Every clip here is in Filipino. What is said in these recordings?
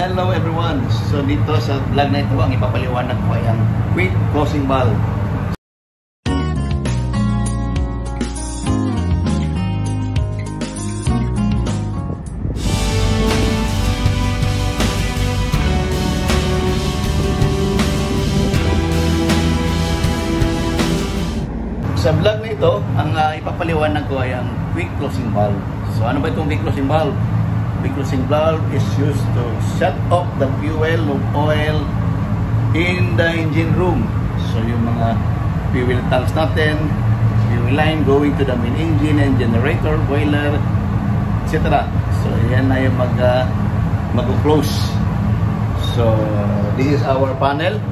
Hello everyone! So dito sa vlog na ito, ang ipapaliwanag ko ay ang quick closing valve. Sa vlog na ito, ang ipapaliwanag ko ay ang quick closing valve. So ano ba itong quick closing valve? Quick closing valve is used to shut off the fuel or oil in the engine room. So yung mga fuel tanks natin, fuel line going to the main engine and generator, boiler, etc. So yan na yung mag-close. So this is our panel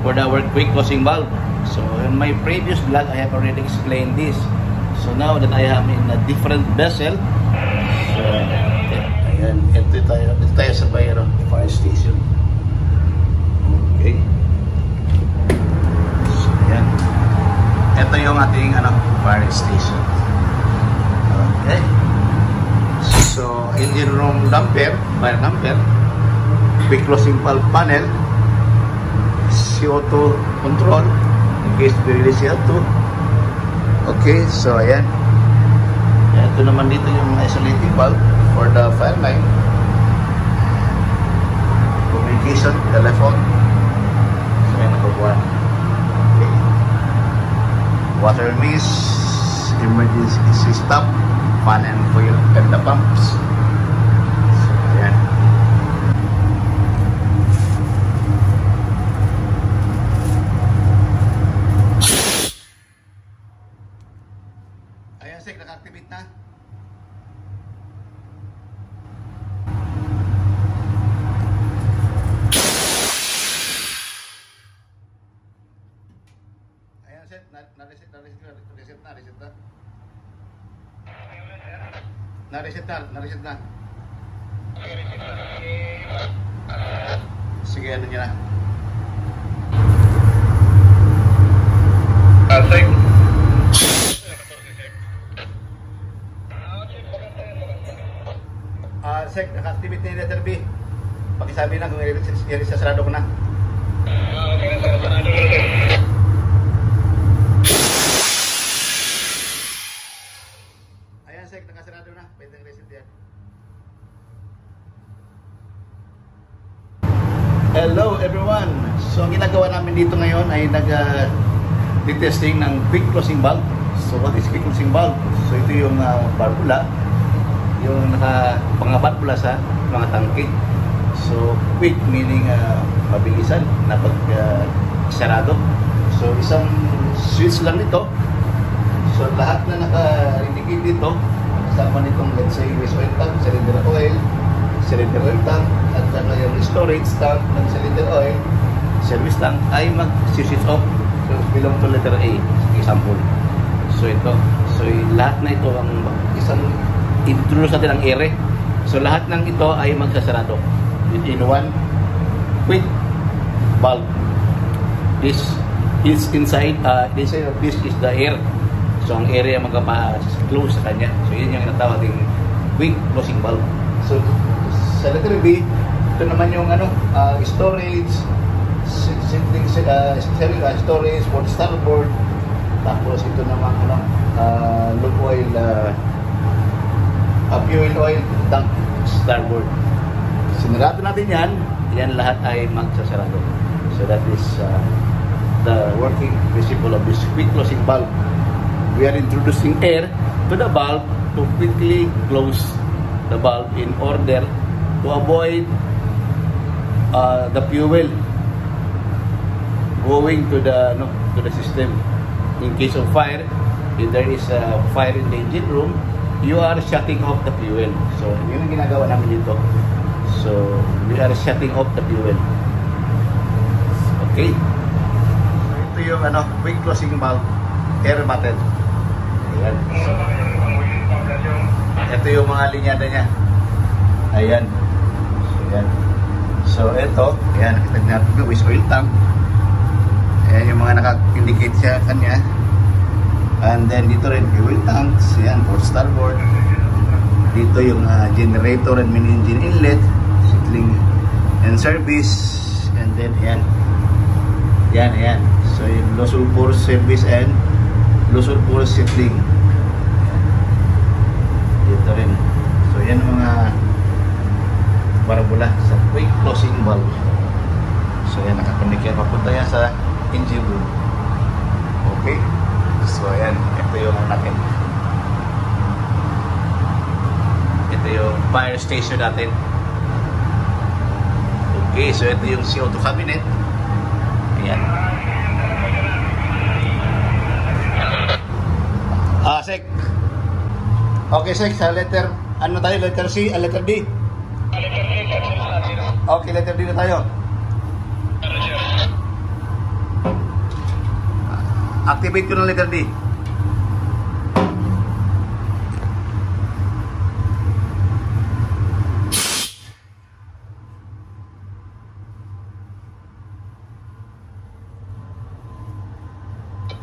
for our quick closing valve. So in my previous vlog, I have already explained this. So now that I am in a different vessel, so ayan, ito tayo sa Bayero Fire Station. Okay. So ayan. Ito yung ating fire station. Okay. So engine room damper, fire damper, quick closing valve panel, CO2 control in case we release CO2. Okay, so ayan. Ito naman dito yung isolating valve for the fire line. Communication, telephone. So ayan, nakabuhan. Okay. Water mist, emergency stop, fan and fuel and the pumps. So ayan. Sek, naka-activate na. Ayan, Sek, na-reset na. Na-reset na. Sige, ano nyo na. Sek. Sek, naka-activate na yung letter B. Pakisabi na kung i-sarado ko na. Ayan, Sek, nakasarado na. Pwedeng reset yan. Hello everyone! So ang ginagawa namin dito ngayon ay nag-testing ng quick closing valve. So what is quick closing valve? So ito yung barbula, yung naka-pangabarbula sa mga tangke. So quick meaning mabilisan na pag-sarado. So isang switch lang nito. So lahat na naka-indicate dito, kasama nitong let's say waste oil tank, cylinder oil tank, at saka yung storage tank ng cylinder oil, service tank ay mag-switch off. So belong to letter A, example. So ito, so lahat na ito ang isang introduce natin ang ere. So lahat ng ito ay magsasarado within one quick valve. This is inside of this is the air. So ang area magpa-close sa kanya. So yun yung natawag ng quick closing valve. So sa letter B, ito naman yung storage, storage for starboard. Tapos ito naman low oil fuel oil tank starboard. Sinarado natin yan lahat ay magsasarado. So that is the working principle of this quick closing valve. We are introducing air to the valve to quickly close the valve in order to avoid the fuel going to the system. In case of fire, if there is a fire in the engine room, you are shutting off the fuel. So, yun ang ginagawa namin dito. So, we are shutting off the fuel. Okay? So, ito yung quick closing valve, air button. Ayan. So, ito yung mga linyada niya. Ayan. So, ayan. So, ito, ayan, nakita natin yung waste oil tank. Ayan yung mga naka-indicate siya kanya. And then dito rin fuel tanks, yan for starboard. Dito yung generator and main engine inlet, settling service, and then ayan. So yung low sulfur service and low sulfur settling. Dito rin. So yan mga barbula sa quick closing valve. So yan, nakakonek yan. Papunta yan sa engine room. Okay. So ayan, ito yung natin. Ito yung fire station natin. Okay, so ito yung CO2 cabinet. Ayan. Sek. Okay, Sek, sa letter, ano tayo? Letter C, letter D? Okay, letter D na tayo. Activate ko ng letter D.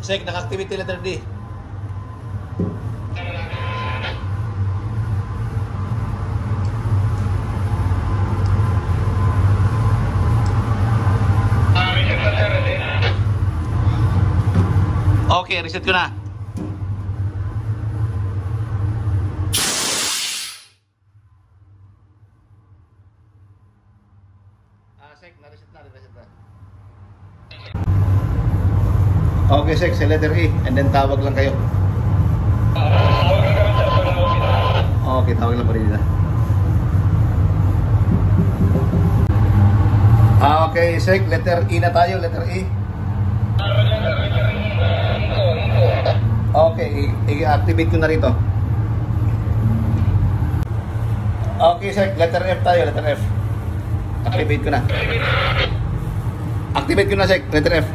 Sek, naka-activate yung letter D. Okay, reset ko na. Sek, na-reset na. Okay, Sek, sa letter E, and then tawag lang kayo. Okay, tawag lang pa rin nila. Okay, Sek, letter E na tayo, letter E. Okay, i-activate ko na rito. Okay, Sek, letter F tayo, letter F. Activate ko na. Activate ko na, Sek, letter F.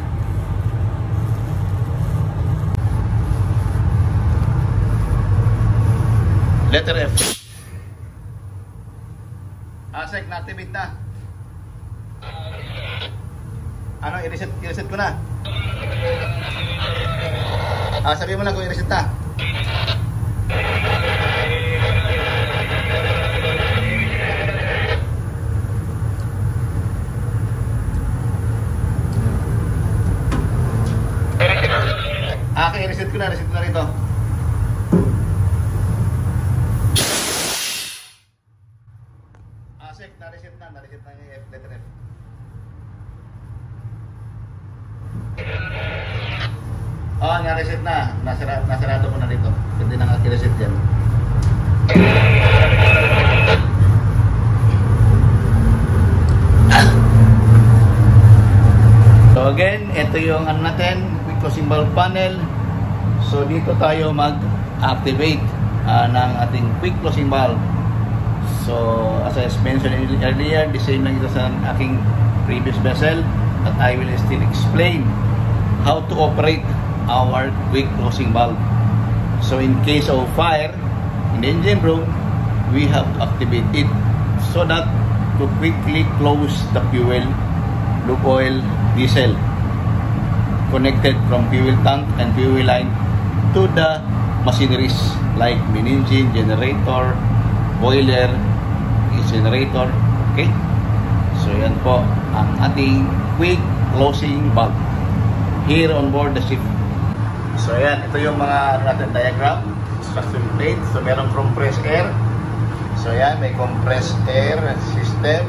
Letter F. Sek, na-activate na. Ano, i-reset ko na. Sabi mo lang kung i-reset na. Okay, reset ko na rito. Sek, na-reset na yung letter F. Na-reset na. Nasarado ko na rito. Hindi na naki-reset yan. So again, ito yung ano natin, quick closing valve panel. So dito tayo mag-activate ng ating quick closing valve. So as I mentioned earlier, the same lang ito sa aking previous vessel, but I will still explain how to operate our quick closing valve. So in case of fire in the engine room, we have to activate it so that to quickly close the fuel, lube oil, diesel connected from fuel tank and fuel line to the machineries like main engine, generator, boiler, generator. Okay, so yan po ang ating quick closing valve here on board the ship. So ayan, ito yung mga diagram, instruction plate. So meron compressed air. So ayan, may compressed air system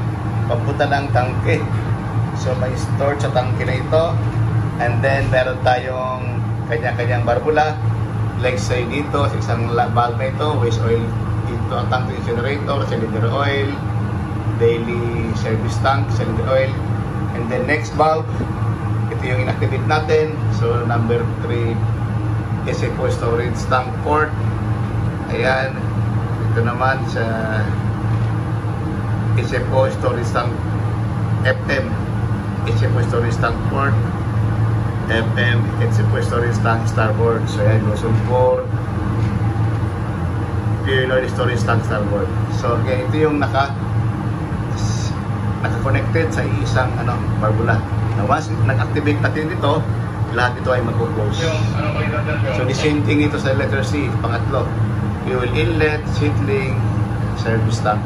papunta ng tangke. So may store sa tangke na ito. And then meron tayong kanya-kanyang barbula. Like say dito, sa isang valve na ito, waste oil dito ang tank generator, cylinder oil, daily service tank, cylinder oil. And then next valve, ito yung inactivate natin. So number 3, SFO storage tank port. Ayan, ito naman sa SFO storage tank FM, SFO storage tank port, FM, SFO storage tank starboard. So ayan, sulfur, fuel oil storage tank starboard. So okay, ito yung naka-connected sa isang barbula. Now once nag-activate natin dito, lahat ito ay mag-close. So the same thing ito sa letter C, pangatlo. Fuel inlet, settling, service tank.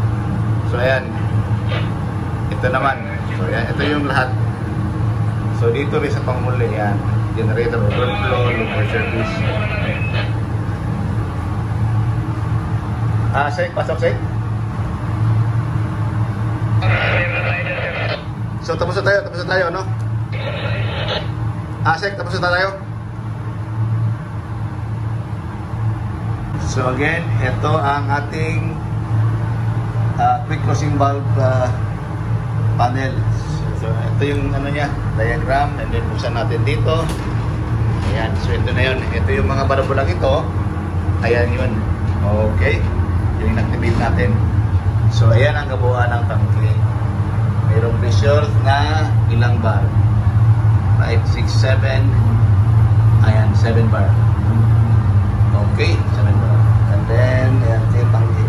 So ayan, ito naman So yan, ito yung lahat. So dito rin sa panghuli yan, generator, overflow, local service. Sek, pasok Sek. So tapos na tayo, no? Sek, tapos na tayo. So again, ito ang ating quick closing valve panel. So ito yung ano niya, diagram, and then buksan natin dito. Ayan, so ito na yun. Ito yung mga barabulang ito. Ayan yun. Okay. Yung in-activate natin. So ayan ang kabuuan ng tangke. Mayroong pressure na ilang bar? 5, 6, 7. Ayan, 7 bar. Okay, 7 bar. And then, ayan, ito yung tangke.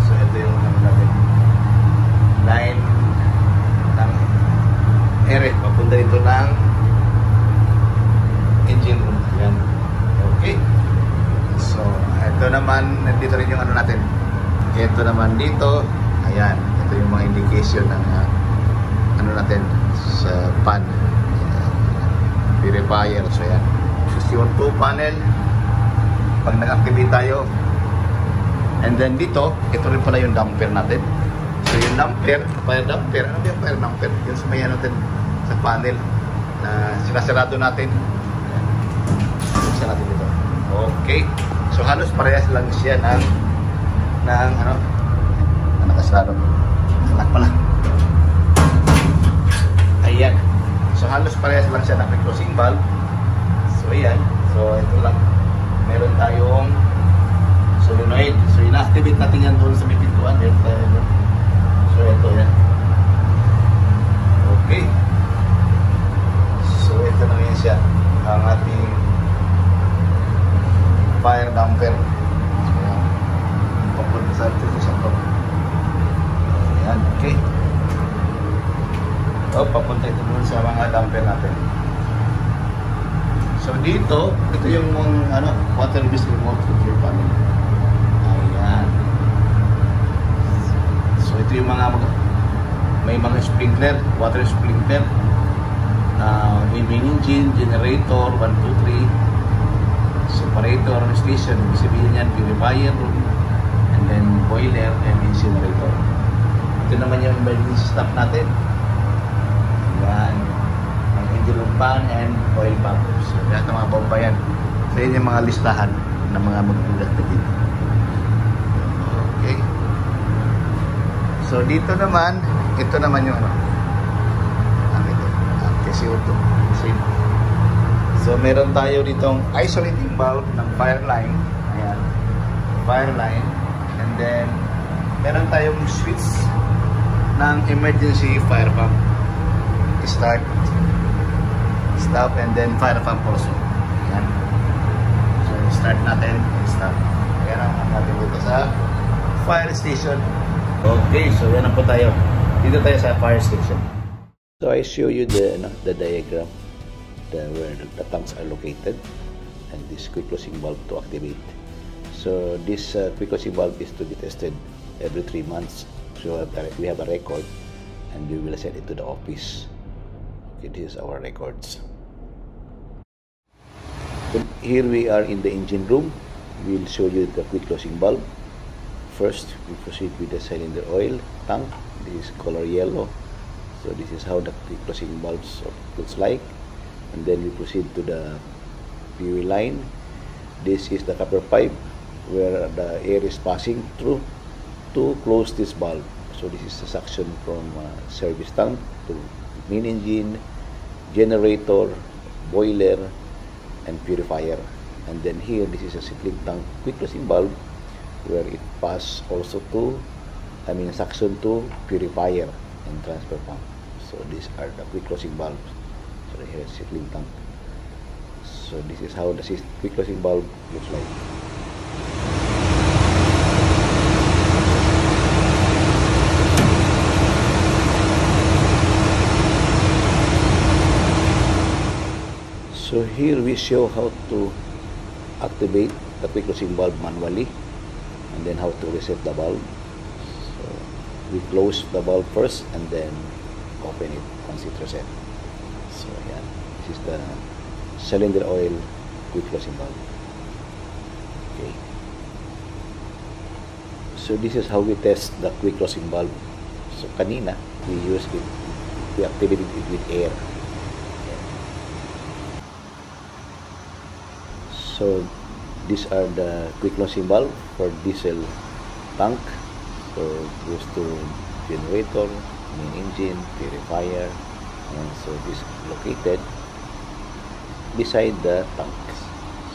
So ito yung ano natin. Line ng ere. Papunta dito ng engine room. Ayan. Okay. So, ito naman, nandito rin yung ano natin. Ito naman dito. Ayan. Ito yung mga indication ng ano natin sa pan. Purifier. So, ayan. CO2 panel. Pag nag-activate tayo. And then dito, ito rin pala yung damper natin. So, yung damper, fire damper. Ano ba yung fire damper? Yung sumayan natin sa panel na sinasarado natin. Ayan. Buksan natin dito. Okay. So, halos parehas lang siya ng ano, na nakasarado. Salak pala. Ayan. So, halos parehas lang siya ng closing valve. So, ayan. So, ito lang. Meron tayong solenoid. So, ina-activate natin yan doon sa may pintuan. So, ito yan. Okay. So, ito na yan siya. Ang ating fire damper. So, ayan. Papunta sa ito sa ito. Ayan. Okay. O, papunta ito doon sa mga damper natin. So, dito, ito yung ano, water release remote control panel. Ayan. So, ito yung mga may mga sprinkler, water sprinkler, main engine, generator, 1, 2, 3, separator, station, ibig sabihin yan, purifier room, and then boiler and incinerator. Ito naman yung emergency stop natin. Ayan. Ang engine room pan and oil pump. So, lahat ng mga bomba yan. So, yun yung mga listahan ng mga magbulat na dito. Okay. So, dito naman, ito naman yung ano. Ito. CO2. Same. So, meron tayo ditong isolating valve ng fire line. Ayan. Fire line. And then, meron tayong switch ng emergency fire pump. Start. Stop. And then, fire pump also. Ayan. So, start natin. Stop. Ayan ang natin dito sa fire station. Okay. So, yan na po tayo. Dito tayo sa fire station. So, I show you the diagram. Where the tanks are located, and this quick closing valve to activate. So this quick closing valve is to be tested every 3 months. So we have a record, and we will send it to the office. Okay, this is our records. So here we are in the engine room. We'll show you the quick closing valve. First, we proceed with the cylinder oil tank. This is color yellow. So this is how the quick closing valve looks like. And then we proceed to the PUE line. This is the copper pipe where the air is passing through to close this valve. So this is the suction from service tank to main engine, generator, boiler, and purifier. And then here, this is a settling tank quick closing valve where it passes also to, suction to purifier and transfer pump. So these are the quick closing valves. So here is settling tank. So this is how the quick closing valve looks like. So here we show how to activate the quick closing valve manually, and then how to reset the valve. So we close the valve first and then open it once it reset. So yan, this is the cylinder oil quick closing valve. Okay. So this is how we test the quick closing valve. So kanina, we activated it with air. So these are the quick closing valve for diesel tank. So it goes to generator, main engine, purifier, and so this is located beside the tanks.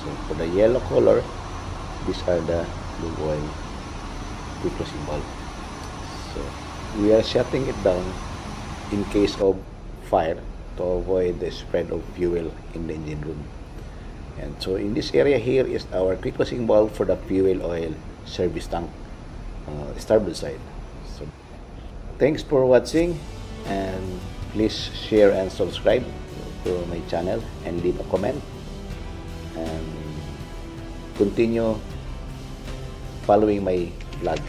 So for the yellow color, these are the lube oil quick closing valve. So we are shutting it down in case of fire to avoid the spread of fuel in the engine room. And so in this area here is our quick closing valve for the fuel oil service tank, starboard side. So thanks for watching, and please share and subscribe to my channel and leave a comment, and continue following my vlog.